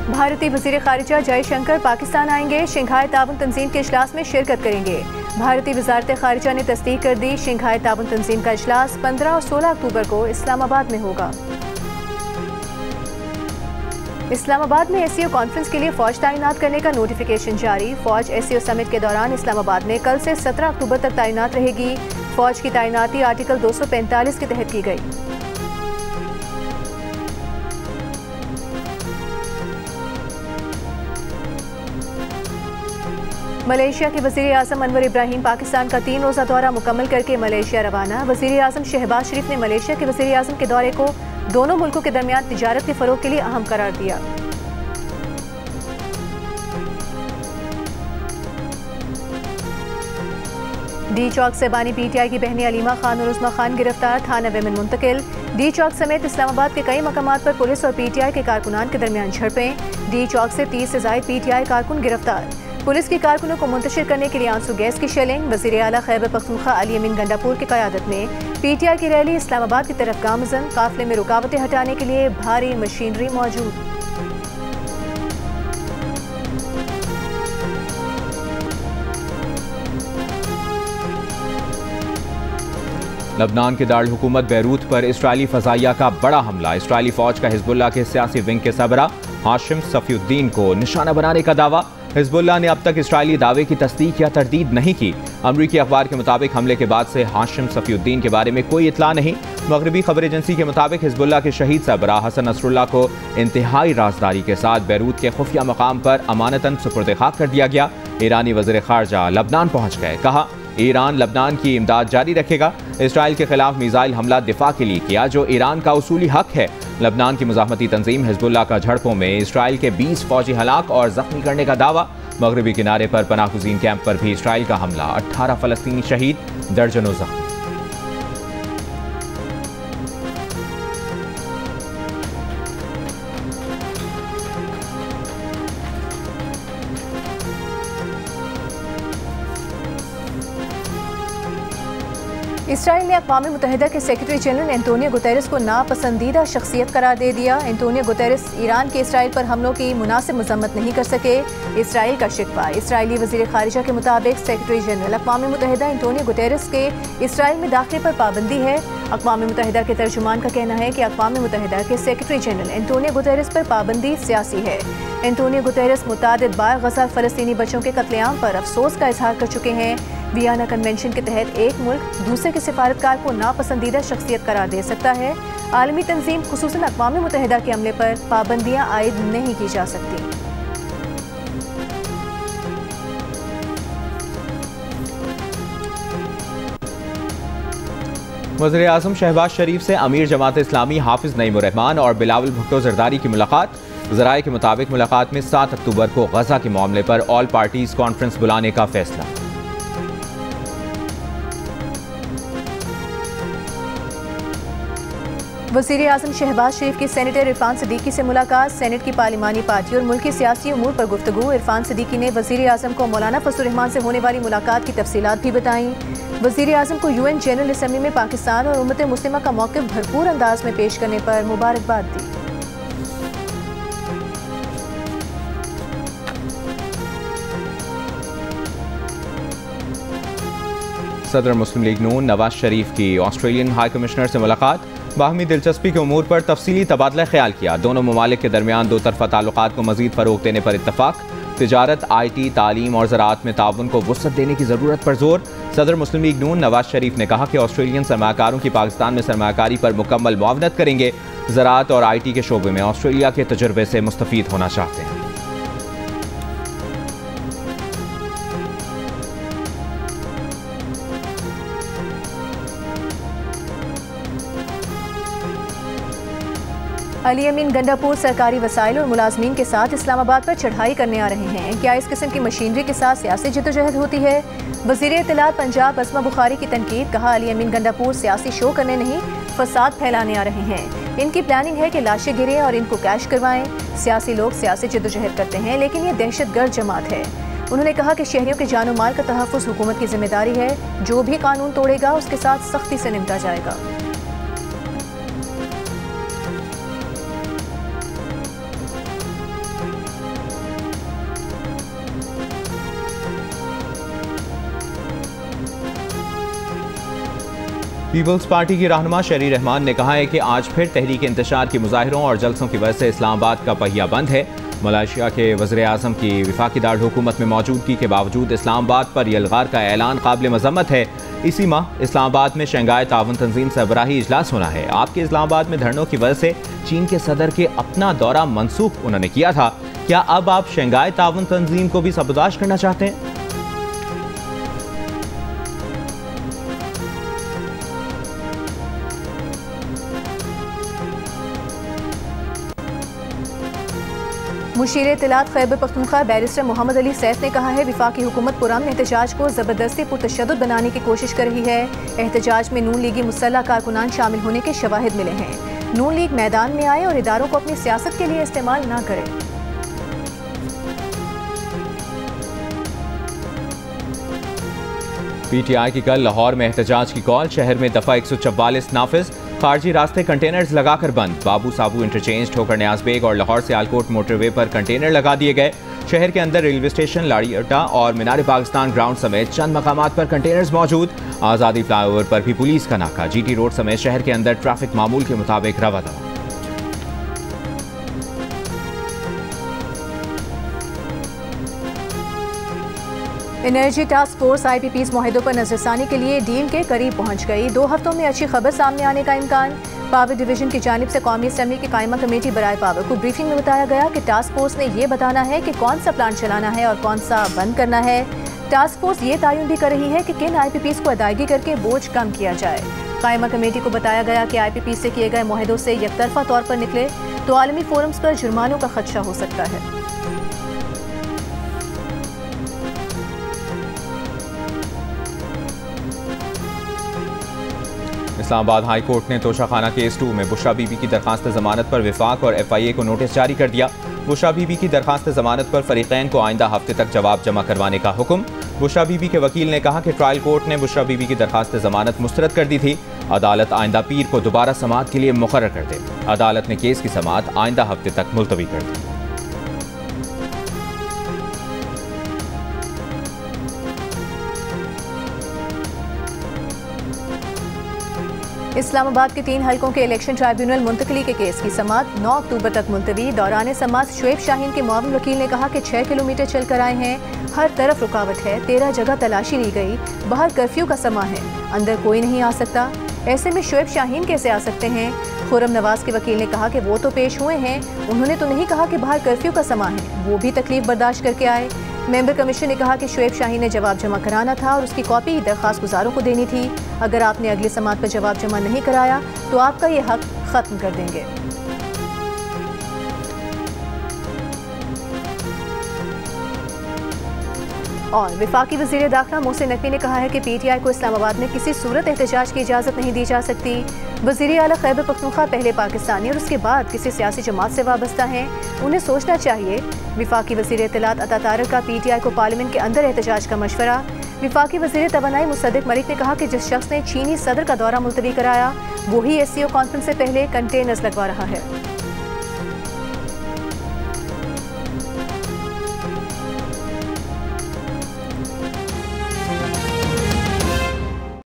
भारतीय वज़ीर ख़ारिजा जयशंकर पाकिस्तान आएंगे। शंघाई ताउन तंजीम के इजलास में शिरकत करेंगे। भारतीय वज़ारत ख़ारिजा ने तस्दीक कर दी, शंघाई ताउन तंजीम का इजलास 15 और 16 अक्टूबर को इस्लामाबाद में होगा। इस्लामाबाद में एससीओ कॉन्फ्रेंस के लिए फ़ौज तैनात करने का नोटिफिकेशन जारी। फ़ौज एससीओ समिट के दौरान इस्लामाबाद में कल से 17 अक्टूबर तक तैनात रहेगी। फ़ौज की तैनाती आर्टिकल 245 के तहत की गई। मलेशिया के वज़ीर आज़म अनवर इब्राहिम पाकिस्तान का 3 रोज़ा दौरा मुकम्मल करके मलेशिया रवाना। वज़ीर आज़म शहबाज शरीफ ने मलेशिया के वज़ीर आज़म के दौरे को दोनों मुल्कों के दरमियान तिजारत के फ़रोग़ के लिए अहम करार दिया। डी चौक से बानी पीटीआई की बहनें अलीमा खान और उस्मा खान गिरफ्तार, थाना वेमन मुंतकिल। डी चौक समेत इस्लामाबाद के कई मकामात पर पुलिस और पीटीआई के कारकुनान के दरमियान झड़पें। डी चौक से 30 से ज़ायद पीटीआई कारकुन गिरफ्तार। पुलिस की कारकुनों को मुंतशिर करने के लिए आंसू गैस की शेलिंग। वज़ीर आला खैबर पख्तूनख्वा अली अमीन गंडापुर की क़यादत में पीटीआई की रैली इस्लामाबाद की तरफ गामज़न। काफिले में रुकावटें हटाने के लिए भारी मशीनरी मौजूद। लबनान के दारुल हुकूमत बैरूत पर इस्राइली फ़ज़ाइया का बड़ा हमला। इस्राइली फ़ौज का हिज़्बुल्लाह के सियासी विंग के सरबरा हाशिम सफ़ीउद्दीन को निशाना बनाने का दावा। हिज़्बुल्लाह ने अब तक इस्राइली दावे की तस्दीक या तरदीद नहीं की। अमरीकी अखबार के मुताबिक हमले के बाद से हाशिम सफ़ीउद्दीन के बारे में कोई इत्तला नहीं। मगरबी खबर एजेंसी के मुताबिक हिज़्बुल्लाह के शहीद सरबरा हसन नसरुल्लाह को इंतहाई राजदारी के साथ बैरूत के खुफिया मकाम पर अमानतन सुपुर्द खाक कर दिया गया। ईरानी वज़ीर ख़ारजा लबनान पहुँच गए। कहा, ईरान लबनान की इमदाद जारी रखेगा। इसराइल के खिलाफ मिसाइल हमला दिफा के लिए किया, जो ईरान का उसूली हक है। लबनान की मुज़ाहमती तंजीम हिज़्बुल्लाह का झड़पों में इसराइल के 20 फौजी हलाक और जख्मी करने का दावा। मगरबी किनारे पर पनाहगुज़ीन कैंप पर भी इसराइल का हमला, 18 फ़लस्तीनी शहीद, दर्जनों जख्मी। इसराइल ने अक़वाम मुत्तहिदा के सेक्रेटरी जनरल एंटोनियो गुतेरेस को नापसंदीदा शख्सियत करार दे दिया। एंटोनियो गुतेरेस ईरान के इसराइल पर हमलों की मुनासिब मज़म्मत नहीं कर सके। इसराइल का शिकवा। इसराइली वज़ीर ख़ारिजा के मुताबिक सेक्रेटरी जनरल अक़वाम मुत्तहिदा एंटोनियो गुतेरेस के इसराइल में दाखिले पर पाबंदी है। अक़वाम मुत्तहिदा के तर्जुमान का कहना है कि अक़वाम मुत्तहिदा के सेक्रेटरी जनरल एंटोनियो गुतेरेस पर पाबंदी सियासी है। एंटोनियो गुतेरेस मुतादिद बार गज़ा फ़लस्तीनी बच्चों के कत्लेआम पर अफसोस का इजहार कर चुके हैं। वियना कन्वेंशन के तहत एक मुल्क दूसरे के सिफारतकार को नापसंदीदा शख्सियत करार दे सकता है। आलमी तंजीम खुसूसन अक़वाम मुत्तहिदा के अमले पर पाबंदियाँ आयद नहीं की जा सकती। वज़ीर आज़म शहबाज शरीफ से अमीर जमात इस्लामी हाफिज़ नईमुर रहमान और बिलावल भुट्टो ज़रदारी की मुलाकात। ज़राए के मुताबिक मुलाकात में 7 अक्टूबर को गज़ा के मामले पर ऑल पार्टीज़ कॉन्फ्रेंस बुलाने का फैसला। वज़ीर आज़म शहबाज शरीफ की सेनेटर इरफान सिद्दीकी से मुलाकात। सेनेट की पार्लिमानी पार्टी और मुल्की सियासी उमूर पर गुफ्तगू। इरफान सिद्दीकी ने वज़ीर आज़म को मौलाना फजलुर रहमान से होने वाली मुलाकात की तफसीलात भी बताईं। वज़ीर आज़म को UN जनरल असम्बली में पाकिस्तान और उम्मत मुस्लिमा का मौक़िफ़ भरपूर अंदाज में पेश करने पर मुबारकबाद दी। सदर मुस्लिम लीग नून नवाज शरीफ की ऑस्ट्रेलियन हाई कमिश्नर से मुलाकात। बाहमी दिलचस्पी के उमूर पर तफसीली तबादला ख्याल किया। दोनों ममालिक के दरमियान दो तरफ़ा ताल्लुकात को मज़ीद फ़रोग़ देने पर इत्तफ़ाक़। तिजारत, IT, तालीम और ज़राअत में ताउन को वुसअत देने की ज़रूरत पर जोर। सदर मुस्लिम लीग नून नवाज शरीफ ने कहा कि ऑस्ट्रेलियन सरमाकारों की पाकिस्तान में सरमाकारी पर मुकम्मल मुआवनत करेंगे। ज़राअत और IT के शोबे में ऑस्ट्रेलिया के तजुर्बे से मुस्तफ़ीद होना चाहते हैं। अली अमीन गंडापुर सरकारी वसाइल और मुलाजमीन के साथ इस्लामाबाद पर चढ़ाई करने आ रहे हैं। क्या इस किस्म की मशीनरी के साथ सियासी जद्दोजहद होती है? वज़ीर इत्तलात पंजाब अस्मा बुखारी की तनकीद। कहा, अली अमीन गंडापुर सियासी शो करने नहीं, फसाद फैलाने आ रहे हैं। इनकी प्लानिंग है कि लाशें गिरें और इनको कैश करवाएं। सियासी लोग सियासी जद्दोजहद करते हैं, लेकिन ये दहशतगर्द जमात है। उन्होंने कहा कि शहरियों के जानो माल का तहफ़्फ़ुज़ हुकूमत की जिम्मेदारी है। जो भी कानून तोड़ेगा उसके साथ सख्ती से निपटा जाएगा। पीपल्स पार्टी की रहनुमा शरी रहमान ने कहा है कि आज फिर तहरीक इंतशार के मुजाहिरों और जलसों की वजह से इस्लामाबाद का पहिया बंद है। मलेशिया के वज़ीर आज़म की वफाकी दारकूमत में मौजूदगी के बावजूद इस्लामाबाद पर यलगार का ऐलान काबिल मज़म्मत है। इसी माह इस्लामाबाद में शंघाई ताउन तंजीम सरबराही इजलास होना है। आपके इस्लामाबाद में धरनों की वजह से चीन के सदर के अपना दौरा मनसूख उन्होंने किया था। क्या अब आप शंघाई ताउन तंजीम को भी सबोताज करना चाहते हैं? मुशीर इत्तलात खैबर पख्तूनख्वा बैरिस्टर मोहम्मद अली सैफ ने कहा है वफाकी हुकूमत पुरअमन एहतजाज को ज़बरदस्ती पुरतशद्दुद बनाने की कोशिश कर रही है। एहतजाज में नून लीगी मुसल्लह कारकुनान शामिल होने के शवाहिद मिले हैं। नून लीग मैदान में आए और इदारों को अपनी सियासत के लिए इस्तेमाल न करे। PTI की कल लाहौर में एहतजाज की कॉल। शहर में दफा 144 नाफिज, खारजी रास्ते कंटेनर्स लगाकर बंद। बाबू साबू इंटरचेंज, ठोकर न्याज बेग और लाहौर से आलकोट मोटरवे पर कंटेनर लगा दिए गए। शहर के अंदर रेलवे स्टेशन, लाड़ी अड्डा और मीनार पाकिस्तान ग्राउंड समेत चंद मकामात पर कंटेनर्स मौजूद। आज़ादी फ्लाईओवर पर भी पुलिस का नाका। GT रोड समेत शहर के अंदर ट्रैफिक मामूल के मुताबिक रवा दवा। एनर्जी टास्क फोर्स IPPs मुआहिदों पर नजरसानी के लिए डील के करीब पहुंच गई। 2 हफ्तों में अच्छी खबर सामने आने का इम्कान। पावर डिवीजन की जानिब से कौमी असम्बली की कायमा कमेटी बराए पावर को ब्रीफिंग में बताया गया कि टास्क फोर्स ने यह बताना है कि कौन सा प्लांट चलाना है और कौन सा बंद करना है। टास्क फोर्स ये तयन भी कर रही है कि किन IPPs को अदायगी करके बोझ कम किया जाए। कायमा कमेटी को बताया गया कि IPP से किए गए मुआहिदों से यकतरफा तौर पर निकले तो आलमी फोरम्स पर जुर्मानों का खदशा हो सकता है। इस्लामाबाद हाई कोर्ट ने तोशाखाना केस 2 में बुशरा बीबी की दरखास्त जमानत पर विफाक और FIA को नोटिस जारी कर दिया। बुशरा बीबी की दरखास्त जमानत पर फरीकैन को आइंदा हफ्ते तक जवाब जमा करवाने का हुक्म। बुशरा बीबी के वकील ने कहा कि ट्रायल कोर्ट ने बुशरा बीबी की दरखास्त जमानत मुस्तरद कर दी थी। अदालत आइंदा पीर को दोबारा समाअत के लिए मुकर्रर कर दे। अदालत ने केस की समाअत आइंदा हफ्ते तक मुलतवी कर दी। इस्लामाबाद के 3 हलकों के इलेक्शन ट्राइब्यूनल मुंतकली के केस की समाअत 9 अक्टूबर तक मुलतवी। दौरान समाअत शुएब शाहीन के मुआविन वकील ने कहा कि 6 किलोमीटर चल कर आए हैं, हर तरफ रुकावट है, 13 जगह तलाशी ली गई, बाहर कर्फ्यू का समा है, अंदर कोई नहीं आ सकता। ऐसे में शुएब शाहीन कैसे आ सकते हैं? खुर्रम नवाज के वकील ने कहा कि वो तो पेश हुए हैं, उन्होंने तो नहीं कहा कि बाहर कर्फ्यू का समा है, वो भी तकलीफ बर्दाश्त करके आए। मेंबर कमीशन ने कहा कि शुएब शाहीन ने जवाब जमा कराना था और उसकी कॉपी दरख्वास्त गुजारों को देनी थी। अगर आपने अगली समाअत पर जवाब जमा नहीं कराया तो आपका ये हक खत्म कर देंगे। और वफाकी वज़ीर दाखिला मोहसिन नकवी ने कहा है कि PTI को इस्लामाबाद में किसी सूरत एहतजाज की इजाज़त नहीं दी जा सकती। वज़ीर आला खैबर पख्तूनख्वा पहले पाकिस्तानी और उसके बाद किसी सियासी जमात से वाबस्ता हैं, उन्हें सोचना चाहिए। वफाकी वज़ीर इत्तलात अता तारक का PTI को पार्लियामेंट के अंदर एहतजाज का मशवरा। वफाकी वज़ीर तवानाई मुसद्दिक मलिक ने कहा कि जिस शख्स ने चीनी सदर का दौरा मुलतवी कराया वही SCO कॉन्फ्रेंस से पहले कंटेनर्स लगवा रहा है।